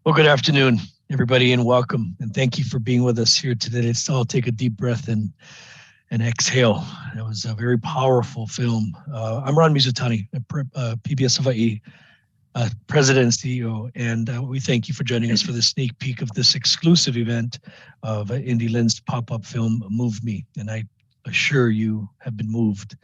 Well, good afternoon, everybody, and welcome. And thank you for being with us here today. Let's all take a deep breath and exhale. It was a very powerful film. I'm Ron Mizutani, PBS Hawaii President and CEO, and we thank you for joining us for the sneak peek of this exclusive event of Indy Lynn's pop-up film, Move Me. And I assure you have been moved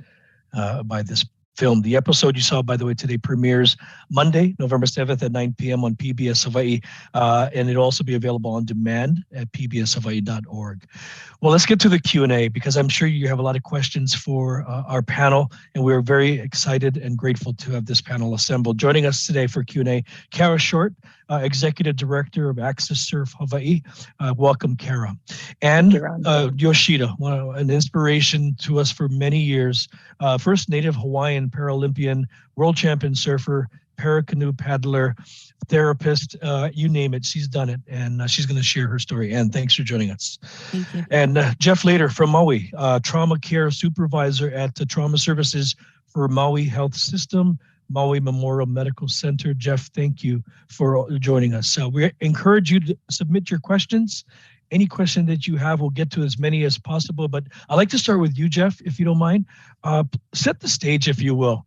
by this film. The episode you saw, by the way, today premieres Monday, November 7th at 9 p.m. on PBS Hawaii, and it'll also be available on demand at pbshawaii.org. Well, let's get to the Q&A because I'm sure you have a lot of questions for our panel, and we're very excited and grateful to have this panel assembled. Joining us today for Q&A, Cara Short, Executive Director of AccesSurf Hawaii. Welcome, Cara. And Yoshida, an inspiration to us for many years. First Native Hawaiian Paralympian, world champion surfer, paracanoe paddler, therapist, you name it, she's done it. And she's going to share her story. And thanks for joining us. Thank you. And Jeff Lader from Maui, trauma care supervisor at the Trauma Services for Maui Health System, Maui Memorial Medical Center. Jeff, thank you for joining us. We encourage you to submit your questions. Any question that you have, we'll get to as many as possible. But I'd like to start with you, Jeff, if you don't mind. Set the stage, if you will,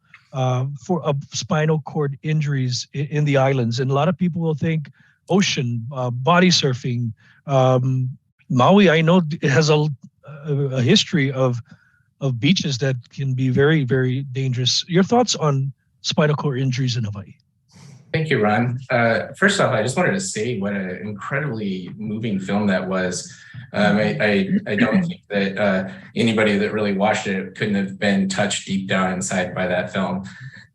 for spinal cord injuries in the islands. And a lot of people will think ocean, body surfing. Maui, I know, it has a history of beaches that can be very, very dangerous. Your thoughts on spinal cord injuries in Hawaii? Thank you, Ron. First off, I just wanted to say what an incredibly moving film that was. I don't think that anybody that really watched it couldn't have been touched deep down inside by that film.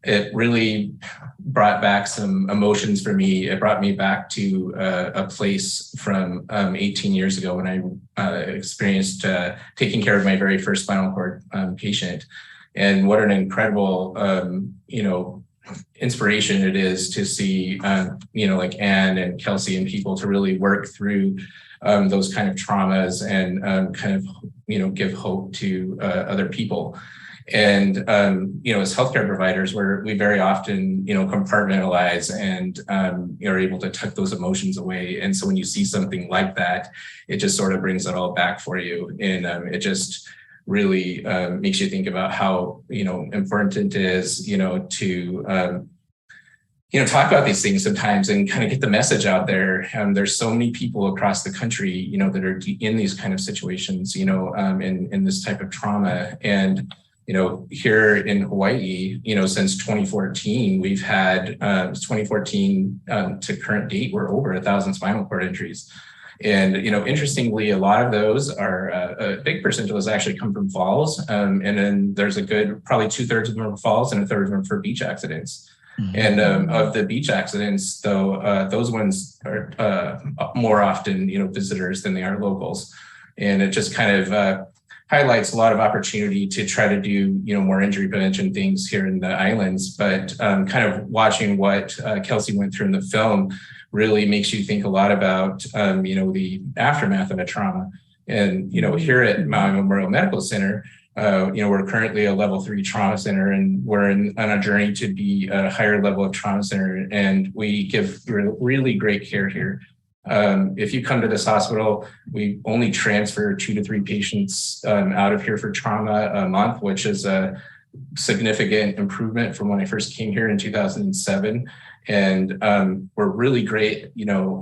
It really brought back some emotions for me. It brought me back to a place from 18 years ago when I experienced taking care of my very first spinal cord patient. And what an incredible, inspiration it is to see, like Anne and Kelsey and people to really work through those kind of traumas and give hope to other people. And, as healthcare providers, we very often, compartmentalize and are able to tuck those emotions away. And so when you see something like that, it just sort of brings it all back for you. And it just really makes you think about how, important it is, to, talk about these things sometimes and kind of get the message out there. There's so many people across the country, that are in these kind of situations, in this type of trauma. And, here in Hawaii, since 2014, we've had 2014 to current date, we're over 1,000 spinal cord injuries. And, interestingly, a lot of those are a big percentage of those actually come from falls. And then there's a good, probably 2/3 of them are falls and 1/3 of them for beach accidents. Mm-hmm. And of the beach accidents, though, those ones are more often, visitors than they are locals. And it just kind of highlights a lot of opportunity to try to do, more injury prevention things here in the islands. But kind of watching what Kelsey went through in the film really makes you think a lot about, the aftermath of a trauma. And, here at Maui Memorial Medical Center, we're currently a level 3 trauma center, and we're on a journey to be a higher level of trauma center. And we give really great care here. If you come to this hospital, we only transfer 2 to 3 patients out of here for trauma a month, which is a significant improvement from when I first came here in 2007. And we're really great,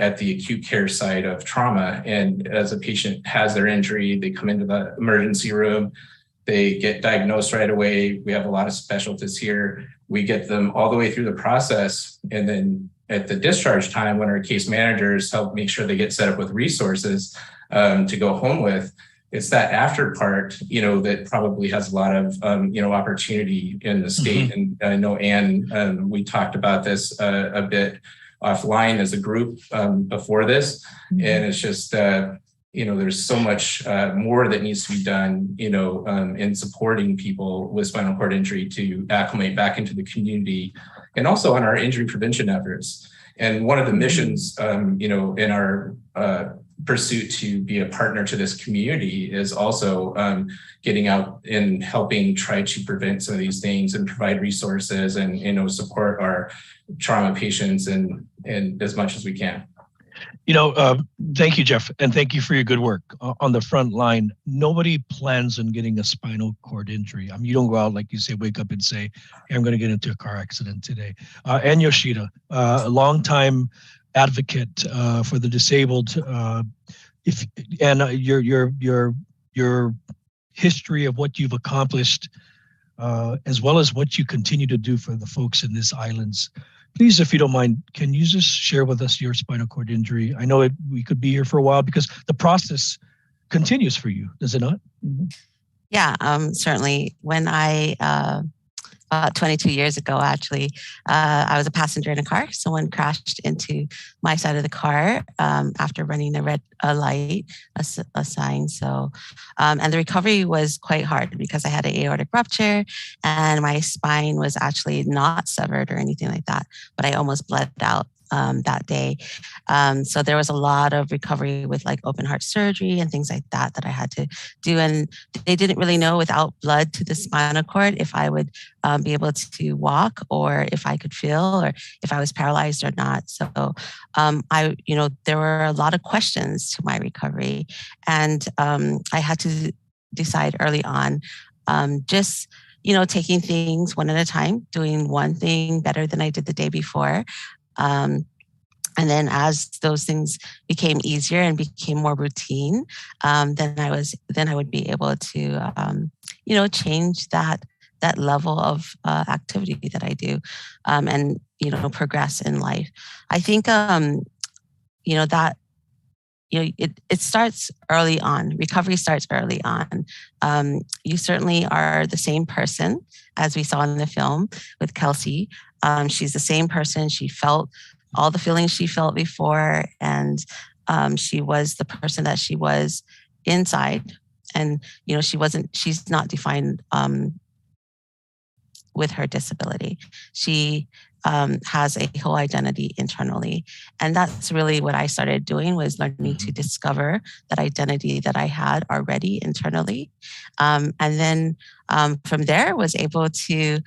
at the acute care side of trauma. And as a patient has their injury, they come into the emergency room, they get diagnosed right away. We have a lot of specialties here. We get them all the way through the process. And then at the discharge time, when our case managers help make sure they get set up with resources to go home with, it's that after part, that probably has a lot of, opportunity in the state. Mm-hmm. And I know, Anne, we talked about this a bit offline as a group before this. Mm-hmm. And it's just, there's so much more that needs to be done, in supporting people with spinal cord injury to acclimate back into the community, and also on our injury prevention efforts. And one of the missions, in our pursuit to be a partner to this community is also getting out and helping try to prevent some of these things and provide resources and support our trauma patients and as much as we can. Thank you, Jeff, and thank you for your good work on the front line. Nobody plans on getting a spinal cord injury. I mean, you don't go out, like you say, wake up and say, hey, I'm going to get into a car accident today. And Yoshida, a longtime advocate for the disabled. Your history of what you've accomplished, as well as what you continue to do for the folks in these islands. Please, if you don't mind, can you just share with us your spinal cord injury? I know we could be here for a while because the process continues for you, does it not? Mm-hmm. Yeah, certainly. When I, about 22 years ago, actually, I was a passenger in a car. Someone crashed into my side of the car after running a red light, a sign. So, and the recovery was quite hard because I had an aortic rupture and my spine was actually not severed or anything like that, but I almost bled out that day. So there was a lot of recovery with like open heart surgery and things like that I had to do. And they didn't really know without blood to the spinal cord if I would be able to walk or if I could feel or if I was paralyzed or not. So there were a lot of questions to my recovery. And I had to decide early on, just taking things one at a time, doing one thing better than I did the day before. And then as those things became easier and became more routine, then I would be able to, change that level of activity that I do, and, progress in life. I think, it starts early on. Recovery starts early on. You certainly are the same person as we saw in the film with Kelsey. She's the same person. She felt all the feelings she felt before, and she was the person that she was inside. And she's not defined with her disability. She has a whole identity internally. And that's really what I started doing, was learning to discover that identity that I had already internally. And then from there was able to,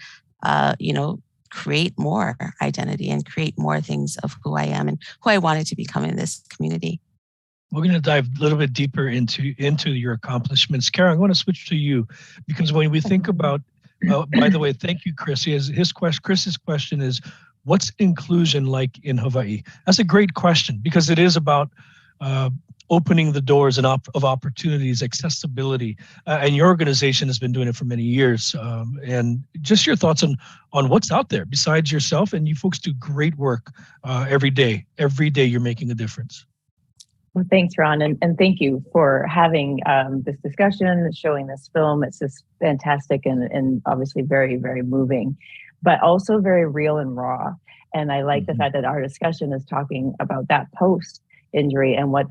create more identity and create more things of who I am and who I wanted to become in this community. We're going to dive a little bit deeper into your accomplishments. Cara, I'm going to switch to you, because when we think about, by the way, thank you, Chris. Chris's question is, what's inclusion like in Hawaii? That's a great question, because it is about opening the doors and of opportunities, accessibility, and your organization has been doing it for many years. And just your thoughts on what's out there besides yourself. And you folks do great work every day. Every day you're making a difference. Well, thanks, Ron, and thank you for having this discussion, showing this film. It's just fantastic and obviously very, very moving, but also very real and raw. And I like the fact that our discussion is talking about that post-injury and what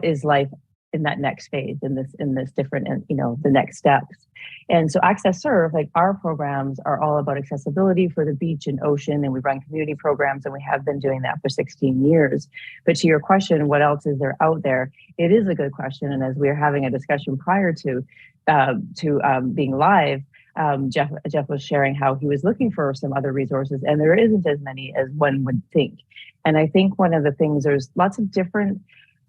is life in that next phase, in this different, the next steps. And so AccesSurf, like our programs are all about accessibility for the beach and ocean, and we run community programs, and we have been doing that for 16 years. But to your question, what else is there out there? It is a good question. And as we were having a discussion prior to being live, Jeff was sharing how he was looking for some other resources, and there isn't as many as one would think. And I think one of the things, there's lots of different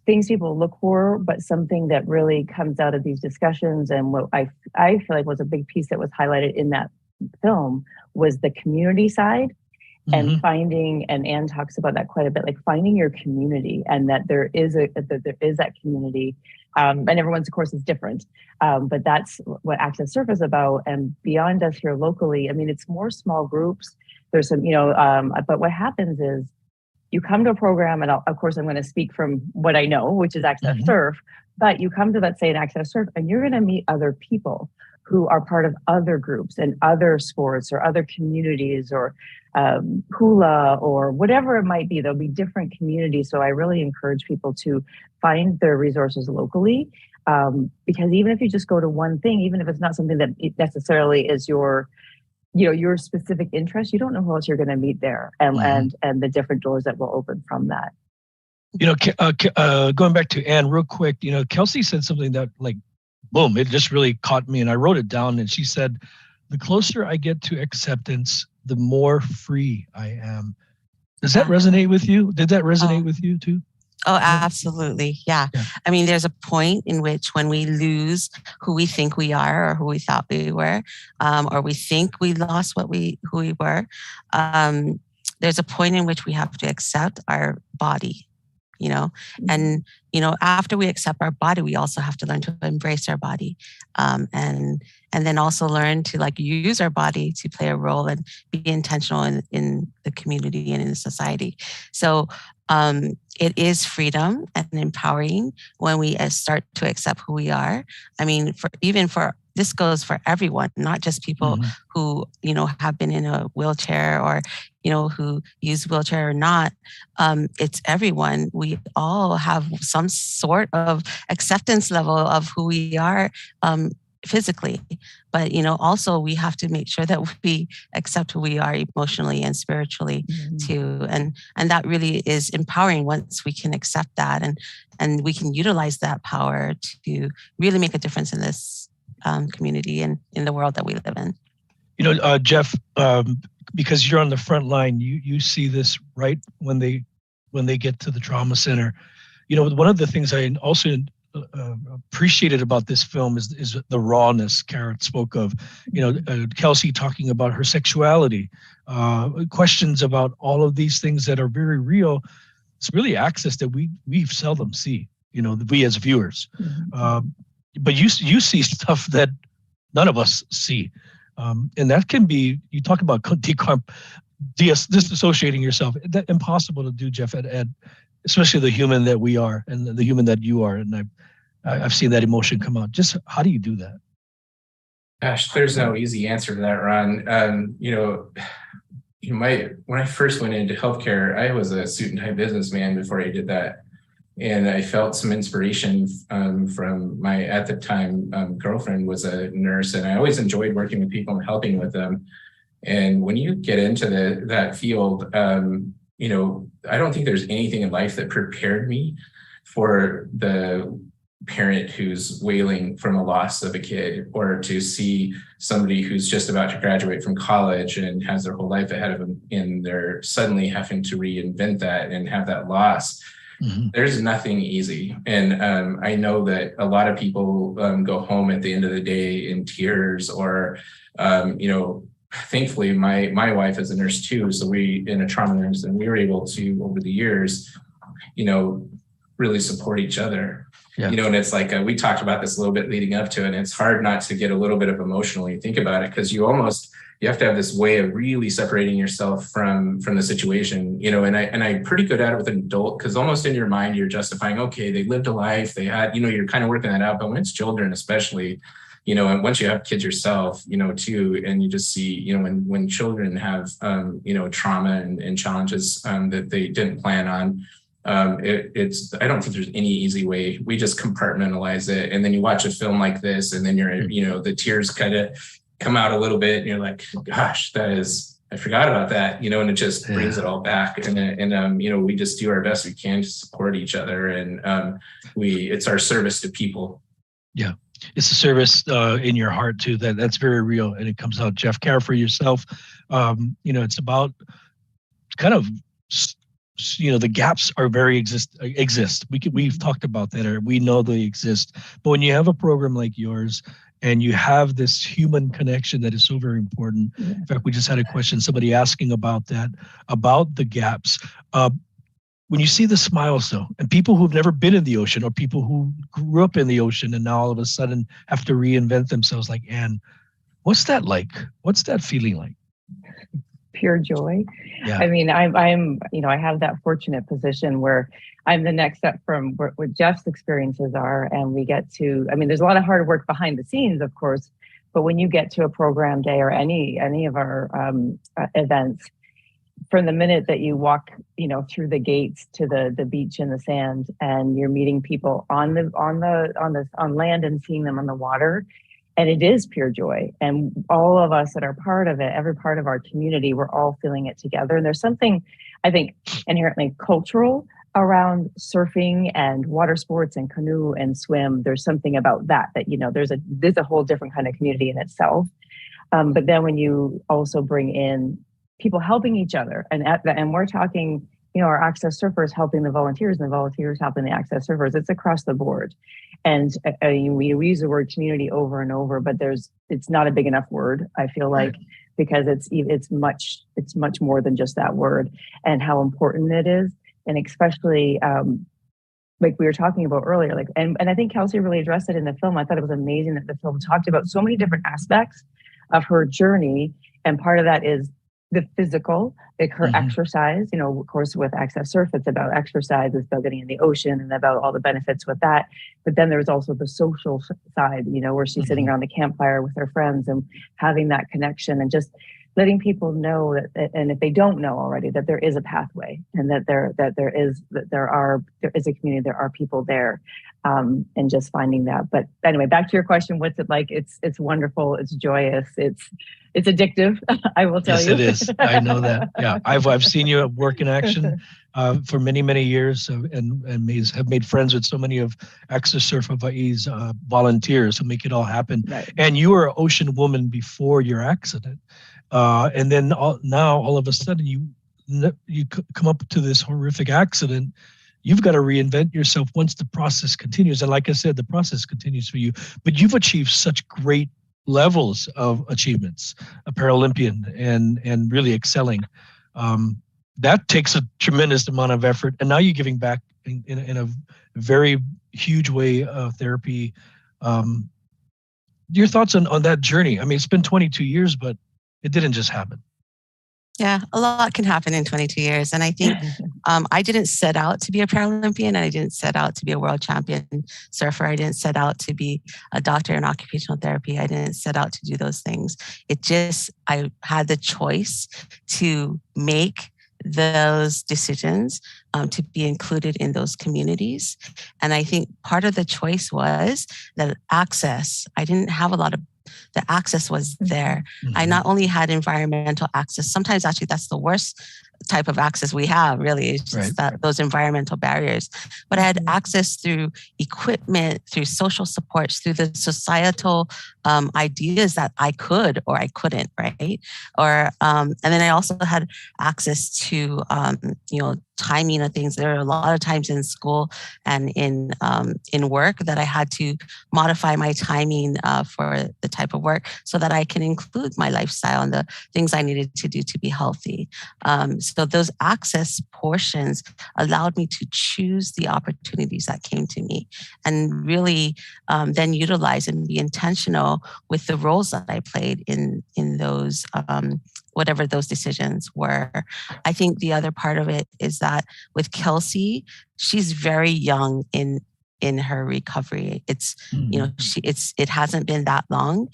things people look for, but something that really comes out of these discussions, and what I feel like was a big piece that was highlighted in that film, was the community side. And finding, and Anne talks about that quite a bit, like finding your community, and that there is that community, and everyone's of course is different, but that's what AccesSurf is about. And beyond us here locally, I mean, it's more small groups. There's some, but what happens is you come to a program, and of course I'm going to speak from what I know, which is AccesSurf, but you come to, let's say, an AccesSurf, and you're going to meet other people who are part of other groups and other sports or other communities, or hula, or whatever it might be. There'll be different communities. So I really encourage people to find their resources locally, because even if you just go to one thing, even if it's not something that necessarily is your specific interest, you don't know who else you're going to meet there, and the different doors that will open from that. Going back to Anne real quick, Kelsey said something that, like, boom, it just really caught me, and I wrote it down. And she said, the closer I get to acceptance, the more free I am. Does that resonate with you? Did that resonate with you too? Oh, absolutely. Yeah. I mean, there's a point in which when we lose who we think we are or who we thought we were, or we think we lost who we were, there's a point in which we have to accept our body, and, after we accept our body, we also have to learn to embrace our body, and then also learn to use our body to play a role and be intentional in the community and in society. So, it is freedom and empowering when we start to accept who we are. I mean, this goes for everyone, not just people who, have been in a wheelchair or, who use wheelchair or not. It's everyone. We all have some sort of acceptance level of who we are, physically, but also we have to make sure that we accept who we are emotionally and spiritually too, and that really is empowering once we can accept that and we can utilize that power to really make a difference in this community and in the world that we live in. Jeff, because you're on the front line, you see this right when they get to the trauma center. One of the things I also appreciated about this film is the rawness Cara spoke of. Kelsey talking about her sexuality, questions about all of these things that are very real. It's really access that we seldom see. We as viewers, but you see stuff that none of us see, and that can be. You talk about disassociating yourself. That's impossible to do, Jeff. At especially the human that we are and the human that you are, and I've seen that emotion come out. Just how do you do that? Gosh, there's no easy answer to that, Ron. When I first went into healthcare, I was a suit and tie businessman before I did that, and I felt some inspiration from my, at the time, girlfriend was a nurse, and I always enjoyed working with people and helping with them. And when you get into that field, I don't think there's anything in life that prepared me for the parent who's wailing from a loss of a kid, or to see somebody who's just about to graduate from college and has their whole life ahead of them, and they're suddenly having to reinvent that and have that loss. There's nothing easy. And I know that a lot of people go home at the end of the day in tears, or, thankfully my wife is a nurse too. So in a trauma nurse, and we were able to, over the years, really support each other. Yeah. And it's like, we talked about this a little bit leading up to it, and it's hard not to get a little bit of emotional when you think about it, because you have to have this way of really separating yourself from the situation, and I'm pretty good at it with an adult, because almost in your mind, you're justifying, okay, they lived a life, they had, you're kind of working that out. But when it's children, especially, and once you have kids yourself, too, and you just see, when children have, trauma and challenges that they didn't plan on, I don't think there's any easy way. We just compartmentalize it. And then you watch a film like this, and then the tears kind of come out a little bit, and you're like, gosh, I forgot about that, and it just brings it all back. And we just do our best we can to support each other. And it's our service to people. Yeah. It's a service in your heart too. That's very real. And it comes out. Jeff, care for yourself. It's about kind of, the gaps are very exist. We've talked about that, or we know they exist. But when you have a program like yours, and you have this human connection that is so very important. Yeah. In fact, we just had a question, somebody asking about that, about the gaps. When you see the smiles though, and people who've never been in the ocean, or people who grew up in the ocean and now all of a sudden have to reinvent themselves, like Anne, what's that like? What's that feeling like? Pure joy. Yeah. I mean, I'm I have that fortunate position where I'm the next step from what Jeff's experiences are, and we get to, there's a lot of hard work behind the scenes, of course, but when you get to a program day or any of our events, from the minute that you walk, through the gates to the beach and the sand, and you're meeting people on land and seeing them on the water, and it is pure joy. And all of us that are part of it, every part of our community, we're all feeling it together. And there's something, I think, inherently cultural around surfing and water sports and canoe and swim. There's something about that there's a whole different kind of community in itself. But then when you also bring in, people helping each other. And we're talking, our AccesSurfers helping the volunteers and the volunteers helping the AccesSurfers. It's across the board. And we use the word community over and over, but it's not a big enough word, I feel like, because it's much more than just that word, and how important it is. And especially, like we were talking about earlier, and I think Kelsey really addressed it in the film. I thought it was amazing that the film talked about so many different aspects of her journey. And part of that is the physical, like her exercise. Of course, with AccesSurf, it's about exercise, it's about getting in the ocean and about all the benefits with that. But then there's also the social side, where she's sitting around the campfire with her friends and having that connection, and just letting people know that, and if they don't know already, that there is a pathway, and that there is a community, there are people there, and just finding that. But anyway, back to your question, what's it like? It's wonderful. It's joyous. It's addictive. I will tell you. Yes, it is. I know that. Yeah, I've seen you at work in action for many years, and have made friends with so many of AccesSurf Hawaii's volunteers who make it all happen. Right. And you were an ocean woman before your accident. And then now all of a sudden you come up to this horrific accident. You've got to reinvent yourself once the process continues. And like I said, the process continues for you, but you've achieved such great levels of achievements, a Paralympian and really excelling. That takes a tremendous amount of effort. And now you're giving back in a very huge way of therapy. Your thoughts on that journey? I mean, it's been 22 years, but it didn't just happen. Yeah, a lot can happen in 22 years. And I think I didn't set out to be a Paralympian, and I didn't set out to be a world champion surfer. I didn't set out to be a doctor in occupational therapy. I didn't set out to do those things. I had the choice to make those decisions, to be included in those communities. And I think part of the choice was that I didn't have a lot of, the access was there. I not only had environmental access, sometimes actually that's the worst type of access we have, really. It's just those environmental barriers. But I had access through equipment, through social supports, through the societal ideas that I could or I couldn't, right? And then I also had access to, timing of things. There are a lot of times in school and in work that I had to modify my timing for the type of work so that I can include my lifestyle and the things I needed to do to be healthy. So those access portions allowed me to choose the opportunities that came to me, and really then utilize and be intentional with the roles that I played in those whatever those decisions were. I think the other part of it is that with Kelsey, she's very young in her recovery. It's, it hasn't been that long.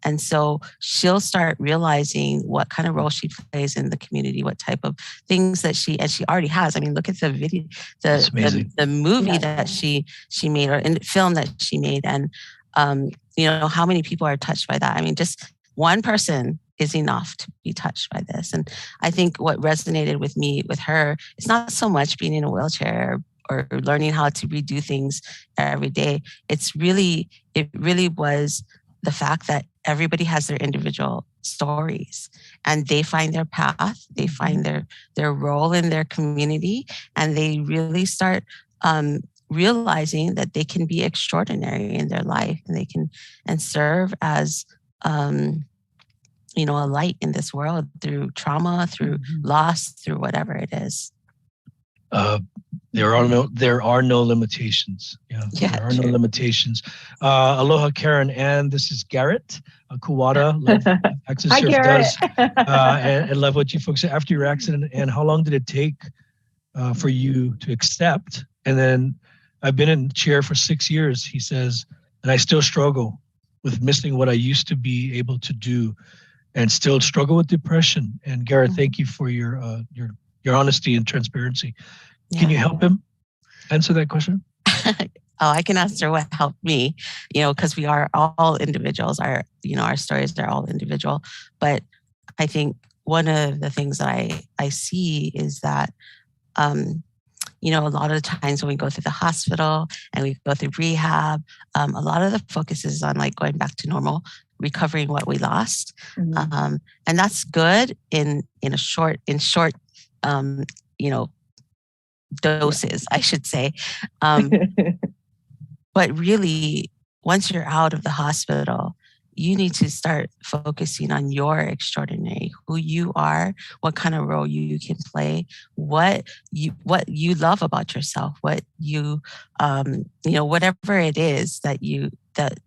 And so she'll start realizing what kind of role she plays in the community, what type of things that she already has. I mean, look at the video, the movie that she made, or in the film that she made. And, how many people are touched by that? I mean, just one person is enough to be touched by this. And I think what resonated with me with her, it's not so much being in a wheelchair or learning how to redo things every day. It really was the fact that everybody has their individual stories, and they find their path, they find their role in their community, and they really start realizing that they can be extraordinary in their life, and they can serve as a light in this world through trauma, through loss, through whatever it is. There are no limitations. There are no limitations. Aloha, Karen, and this is Garrett Kuwata. Love AccesSurf does, and love what you folks say after your accident. And how long did it take for you to accept? And then I've been in the chair for 6 years, he says, and I still struggle with missing what I used to be able to do, and still struggle with depression. And Garrett, thank you for your honesty and transparency. Yeah. Can you help him answer that question? I can answer what helped me, because we are all individuals. Our stories are all individual. But I think one of the things that I see is that, a lot of the times when we go through the hospital and we go through rehab, a lot of the focus is on like going back to normal recovering what we lost. And that's good in short, doses, I should say. But really, once you're out of the hospital, you need to start focusing on your extraordinary, who you are, what kind of role you can play, what you love about yourself, what you, whatever it is that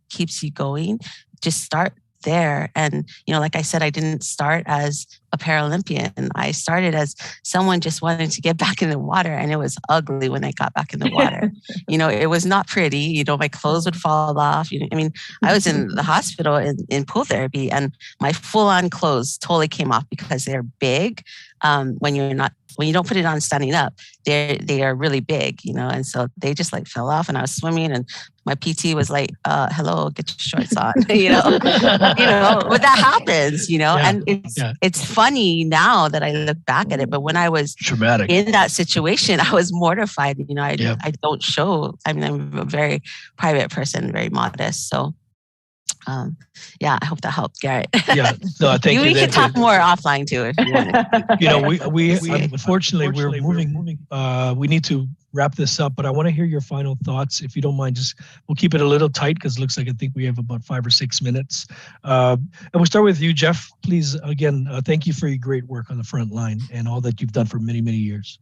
keeps you going, just start there. And, like I said, I didn't start as a Paralympian. I started as someone just wanting to get back in the water. And it was ugly when I got back in the water. It was not pretty. My clothes would fall off. I was in the hospital in pool therapy, and my full-on clothes totally came off because they're big. When you don't put it on standing up, they are really big, and so they just like fell off, and I was swimming, and my PT was like, hello, get your shorts on, but that happens, and it's funny now that I look back at it, but when I was traumatic in that situation, I was mortified. I don't show, I'm a very private person, very modest. So I hope that helped, Garrett. Yeah, no, thank you. We can talk more offline too if you want. we unfortunately we're moving. We need to wrap this up, but I want to hear your final thoughts, if you don't mind. We'll keep it a little tight because it looks like I think we have about 5 or 6 minutes. And we'll start with you, Jeff. Please, again, thank you for your great work on the front line and all that you've done for many, many years.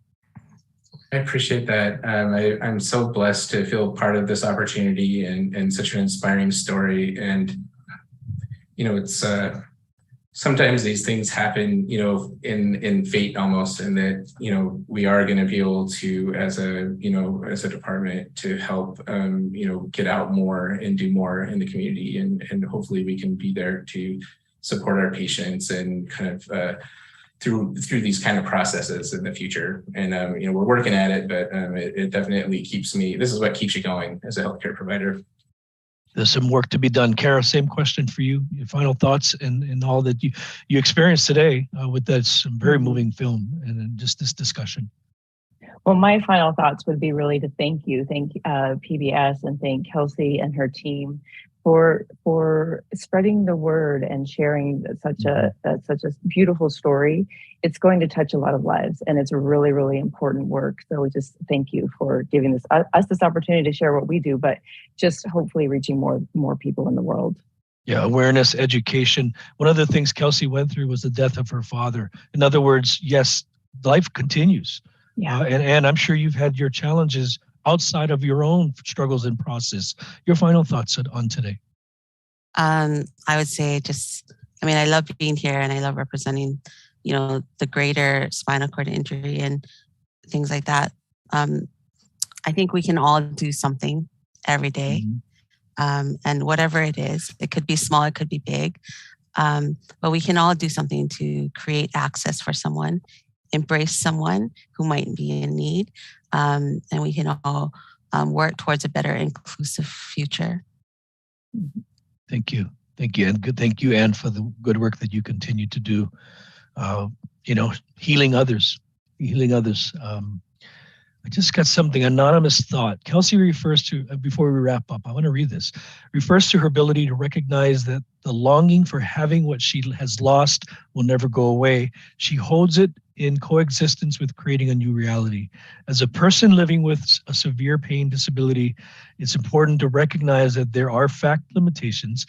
I appreciate that. I'm so blessed to feel part of this opportunity and such an inspiring story. And, it's sometimes these things happen, in fate almost, and that, we are going to be able to, as a department, to help, get out more and do more in the community. And hopefully we can be there to support our patients and kind of, through these kind of processes in the future. And, we're working at it, but it definitely this is what keeps you going as a healthcare provider. There's some work to be done. Cara, same question for you. Your final thoughts and all that you experienced today with this very moving film and just this discussion. Well, my final thoughts would be really to thank PBS and thank Kelsey and her team for spreading the word and sharing such a beautiful story. It's going to touch a lot of lives, and it's really, really important work. So we just thank you for giving us this opportunity to share what we do, but just hopefully reaching more people in the world. Yeah, awareness, education. One of the things Kelsey went through was the death of her father. In other words, yes, life continues. Yeah, and I'm sure you've had your challenges outside of your own struggles and process. Your final thoughts on today? I would say I love being here, and I love representing, the greater spinal cord injury and things like that. I think we can all do something every day. And whatever it is, it could be small, it could be big, but we can all do something to create access for someone, embrace someone who might be in need, and we can all work towards a better inclusive future. Thank you. And thank you, Anne, for the good work that you continue to do, healing others. I just got something, anonymous thought. Kelsey refers to, before we wrap up, I want to read this, refers to her ability to recognize that the longing for having what she has lost will never go away. She holds it in coexistence with creating a new reality. As a person living with a severe pain disability, it's important to recognize that there are fact limitations.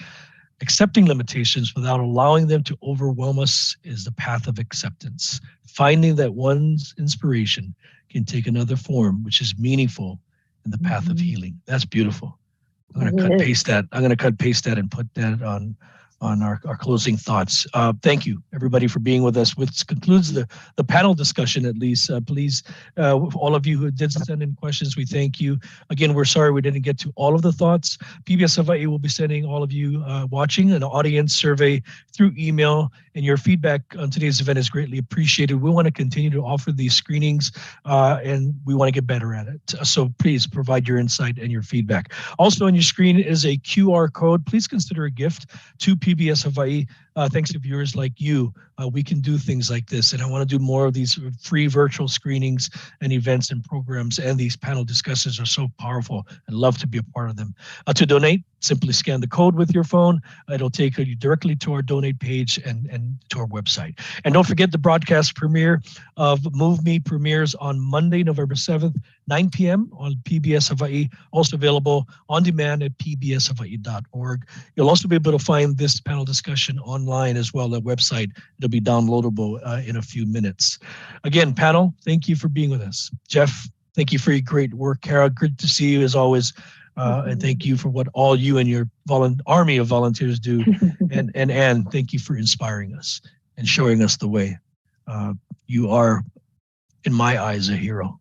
Accepting limitations without allowing them to overwhelm us is the path of acceptance. Finding that one's inspiration can take another form, which is meaningful in the path of healing. That's beautiful. I'm going to paste that and put that on our closing thoughts. Thank you, everybody, for being with us. Which concludes the panel discussion, at least. Please, all of you who did send in questions, we thank you. Again, we're sorry we didn't get to all of the thoughts. PBS Hawaii will be sending all of you watching an audience survey through email, and your feedback on today's event is greatly appreciated. We want to continue to offer these screenings, and we want to get better at it. So please provide your insight and your feedback. Also on your screen is a QR code. Please consider a gift to PBS Hawaii, thanks to viewers like you, we can do things like this. And I want to do more of these free virtual screenings and events and programs. And these panel discussions are so powerful. I'd love to be a part of them. To donate, simply scan the code with your phone. It'll take you directly to our donate page and to our website. And don't forget the broadcast premiere of Move Me premieres on Monday, November 7th, 9 p.m. on PBS Hawaii, also available on demand at pbshawaii.org. You'll also be able to find this panel discussion online as well at website. It'll be downloadable in a few minutes. Again, panel, thank you for being with us. Jeff, thank you for your great work. Cara, good to see you as always. And thank you for what all you and your army of volunteers do. And Anne, thank you for inspiring us and showing us the way. You are, in my eyes, a hero.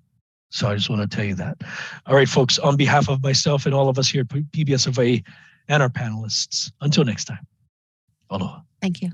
So I just want to tell you that. All right, folks, on behalf of myself and all of us here at PBS Hawaii and our panelists, until next time, aloha. Thank you.